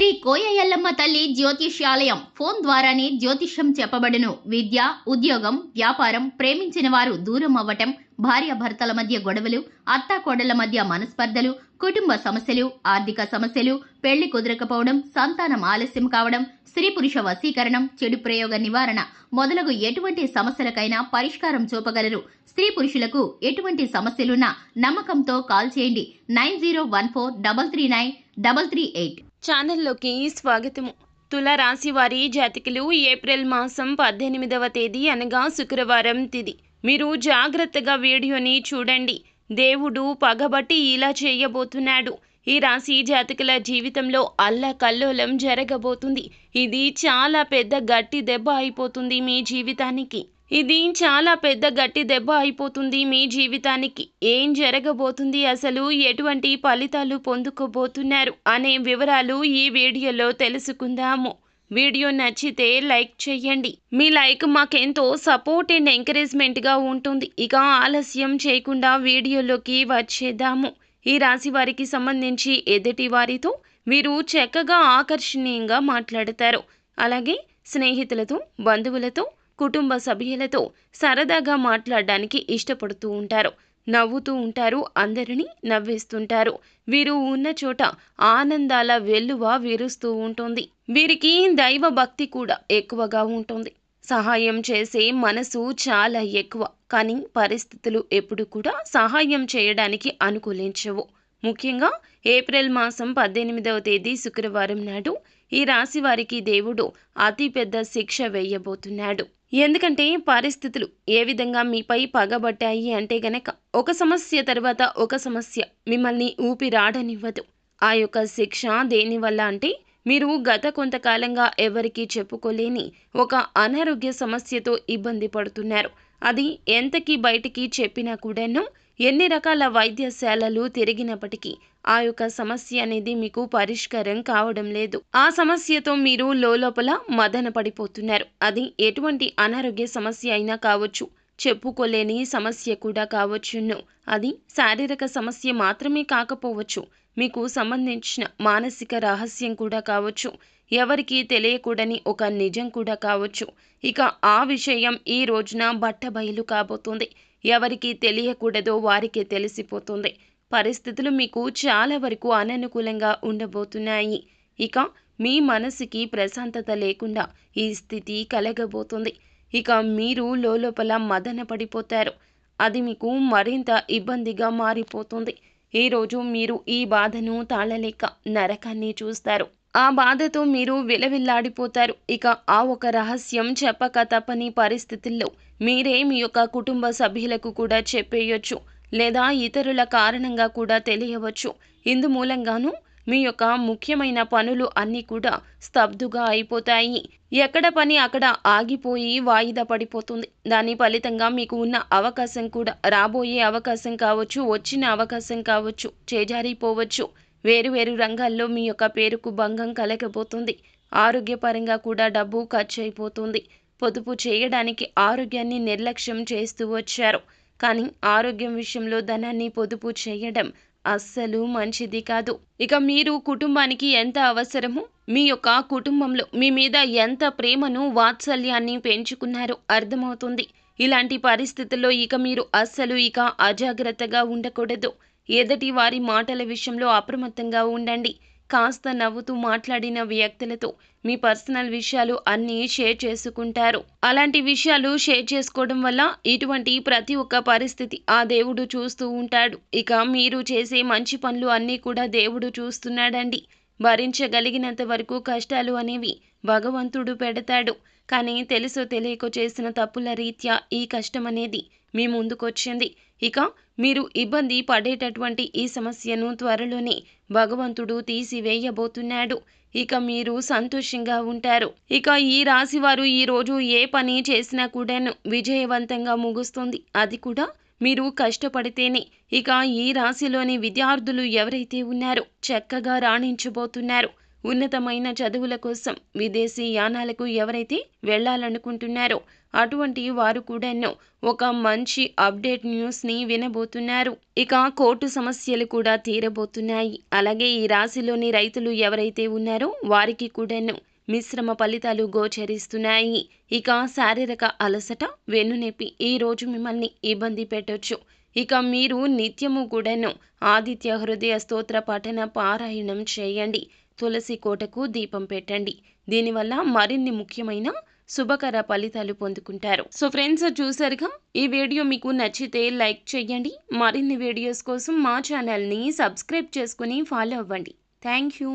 శ్రీ కోయ ఎల్లమ్మ తల్లి జ్యోతిష్యాలయం ఫోన్ ద్వారానే జ్యోతిష్యం చెప్పబడును. విద్య, ఉద్యోగం, వ్యాపారం, ప్రేమించిన వారు దూరం అవ్వటం, భార్యాభర్తల మధ్య గొడవలు, అత్తాకోడళ్ల మధ్య మనస్పర్ధలు, కుటుంబ సమస్యలు, ఆర్థిక సమస్యలు, పెళ్లి కుదరకపోవడం, సంతానం ఆలస్యం కావడం, స్త్రీ పురుష వశీకరణం, చెడు ప్రయోగ నివారణ మొదలగు ఎటువంటి సమస్యలకైనా పరిష్కారం చూపగలరు. స్త్రీ పురుషులకు ఎటువంటి సమస్యలున్నా నమ్మకంతో కాల్ చేయండి. 9014339338. ఛానల్లోకి స్వాగతము. తుల రాశి వారి జాతకులు ఏప్రిల్ మాసం 18వ తేదీ అనగా శుక్రవారం తిథి. మీరు జాగ్రత్తగా వీడియోని చూడండి. దేవుడు పగబట్టి ఇలా చేయబోతున్నాడు. ఈ రాశి జాతకుల జీవితంలో అల్లకల్లోలం జరగబోతుంది. ఇది చాలా పెద్ద గట్టి దెబ్బ అయిపోతుంది మీ జీవితానికి. మీ జీవితానికి ఏం జరగబోతుంది, అసలు ఎటువంటి ఫలితాలు పొందుకోబోతున్నారు అనే వివరాలు ఈ వీడియోలో తెలుసుకుందాము. వీడియో నచ్చితే లైక్ చేయండి. మీ లైక్ మాకెంతో సపోర్ట్ అండ్ ఎంకరేజ్మెంట్గా ఉంటుంది. ఇక ఆలస్యం చేయకుండా వీడియోలోకి వచ్చేద్దాము. ఈ రాశి వారికి సంబంధించి ఎదుటి వారితో వీరు చక్కగా ఆకర్షణీయంగా మాట్లాడతారు. అలాగే స్నేహితులతో, బంధువులతో, కుటుంబ సభ్యులతో సరదాగా మాట్లాడడానికి ఇష్టపడుతూ ఉంటారు. నవ్వుతూ ఉంటారు, అందరినీ నవ్విస్తుంటారు. వీరు ఉన్న చోట ఆనందాల వెల్లువ విరుస్తూ ఉంటుంది. వీరికి దైవ భక్తి కూడా ఎక్కువగా ఉంటుంది. సహాయం చేసే మనసు చాలా ఎక్కువ. కానీ పరిస్థితులు ఎప్పుడు కూడా సహాయం చేయడానికి అనుకూలించవు. ముఖ్యంగా ఏప్రిల్ మాసం 18వ తేదీ శుక్రవారం నాడు ఈ రాశి వారికి దేవుడు అతిపెద్ద శిక్ష వేయబోతున్నాడు. ఎందుకంటే పరిస్థితులు ఏ విధంగా మీపై పగబట్టాయి అంటే గనక ఒక సమస్య తర్వాత ఒక సమస్య మిమ్మల్ని ఊపిరాడనివ్వదు. ఆ యొక్క శిక్ష దేనివల్ల అంటే మీరు గత కొంతకాలంగా ఎవరికీ చెప్పుకోలేని ఒక అనారోగ్య సమస్యతో ఇబ్బంది పడుతున్నారు. అది ఎంతకీ బయటికి చెప్పినా కూడాను, ఎన్ని రకాల వైద్యశాలలు తిరిగినప్పటికీ ఆ యొక్క సమస్య అనేది మీకు పరిష్కారం కావడం లేదు. ఆ సమస్యతో మీరు లోపల మదన పడిపోతున్నారు. అది ఎటువంటి అనారోగ్య సమస్య అయినా కావచ్చు, చెప్పుకోలేని సమస్య కూడా కావచ్చును. అది శారీరక సమస్య మాత్రమే కాకపోవచ్చు, మీకు సంబంధించిన మానసిక రహస్యం కూడా కావచ్చు, ఎవరికీ తెలియకూడని ఒక నిజం కూడా కావచ్చు. ఇక ఆ విషయం ఈ రోజున బట్టబయలు కాబోతుంది. ఎవరికి తెలియకూడదో వారికే తెలిసిపోతుంది. పరిస్థితులు మీకు చాలా వరకు అననుకూలంగా ఉండబోతున్నాయి. ఇక మీ మనసుకి ప్రశాంతత లేకుండా ఈ స్థితి కలగబోతుంది. ఇక మీరు లోపల మదన పడిపోతారు. అది మీకు మరింత ఇబ్బందిగా మారిపోతుంది. ఈరోజు మీరు ఈ బాధను తాళలేక నరకాన్ని చూస్తారు. ఆ బాధతో మీరు విలవిల్లాడిపోతారు. ఇక ఆ ఒక రహస్యం చెప్పక తప్పని పరిస్థితుల్లో మీరే మీ యొక్క కుటుంబ సభ్యులకు కూడా చెప్పేయొచ్చు, లేదా ఇతరుల కారణంగా కూడా తెలియవచ్చు. ఇందు మూలంగాను మీ యొక్క ముఖ్యమైన పనులు అన్నీ కూడా స్తబ్దుగా అయిపోతాయి. ఎక్కడ పని అక్కడ ఆగిపోయి వాయిదా పడిపోతుంది. దాని ఫలితంగా మీకు ఉన్న అవకాశం కూడా, రాబోయే అవకాశం కావచ్చు, వచ్చిన అవకాశం కావచ్చు, చేజారిపోవచ్చు. వేరువేరు రంగాల్లో మీ యొక్క పేరుకు భంగం కలగబోతుంది. ఆరోగ్యపరంగా కూడా డబ్బు ఖర్చు అయిపోతుంది. పొదుపు చేయడానికి ఆరోగ్యాన్ని నిర్లక్ష్యం చేస్తూ వచ్చారు. కానీ ఆరోగ్యం విషయంలో ధనాన్ని పొదుపు చేయడం అస్సలు మంచిది కాదు. ఇక మీరు కుటుంబానికి ఎంత అవసరమో, మీ యొక్క కుటుంబంలో మీ మీద ఎంత ప్రేమను, వాత్సల్యాన్ని పెంచుకున్నారో అర్థమవుతుంది. ఇలాంటి పరిస్థితుల్లో ఇక మీరు అస్సలు అజాగ్రత్తగా ఉండకూడదు. ఎదుటి వారి మాటల విషయంలో అప్రమత్తంగా ఉండండి. కాస్త నవ్వుతూ మాట్లాడిన వ్యక్తులతో మీ పర్సనల్ విషయాలు అన్నీ షేర్ చేసుకుంటారు. అలాంటి విషయాలు షేర్ చేసుకోవడం వల్ల ఇటువంటి ప్రతి ఒక్క పరిస్థితి ఆ దేవుడు చూస్తూ ఉంటాడు. ఇక మీరు చేసే మంచి పనులు అన్నీ కూడా దేవుడు చూస్తున్నాడండి. భరించగలిగినంత వరకు కష్టాలు అనేవి భగవంతుడు పెడతాడు. కానీ తెలుసో తెలియకో చేసిన తప్పుల రీత్యా ఈ కష్టం అనేది మీ ముందుకొచ్చింది. ఇక మీరు ఇబ్బంది పడేటటువంటి ఈ సమస్యను త్వరలోనే భగవంతుడు తీసివేయబోతున్నాడు. ఇక మీరు సంతోషంగా ఉంటారు. ఇక ఈ రాశి వారు ఈరోజు ఏ పని చేసినా కూడాను విజయవంతంగా ముగుస్తుంది. అది కూడా మీరు కష్టపడితేనే. ఇక ఈ రాశిలోని విద్యార్థులు ఎవరైతే ఉన్నారో చక్కగా రాణించబోతున్నారు. ఉన్నతమైన చదువుల కోసం విదేశీ యానాలకు ఎవరైతే వెళ్ళాలనుకుంటున్నారో అటువంటి వారు కూడాను ఒక మంచి అప్డేట్ న్యూస్ని వినబోతున్నారు. ఇక కోర్టు సమస్యలు కూడా తీరబోతున్నాయి. అలాగే ఈ రాశిలోని రైతులు ఎవరైతే ఉన్నారో వారికి కూడాను మిశ్రమ ఫలితాలు గోచరిస్తున్నాయి. ఇక శారీరక అలసట, వెన్నునొప్పి ఈ రోజు మిమ్మల్ని ఇబ్బంది పెట్టొచ్చు. ఇక మీరు నిత్యము కూడాను ఆదిత్య హృదయ స్తోత్ర పఠన పారాయణం చేయండి. తులసి కోటకు దీపం పెట్టండి. దీనివల్ల మరిన్ని ముఖ్యమైన శుభకర ఫలితాలు పొందుకుంటారు. సో ఫ్రెండ్స్, చూసారుగా, ఈ వీడియో మీకు నచ్చితే లైక్ చేయండి. మరిన్ని వీడియోస్ కోసం మా ఛానల్ని సబ్స్క్రైబ్ చేసుకుని ఫాలో అవ్వండి. Thank you.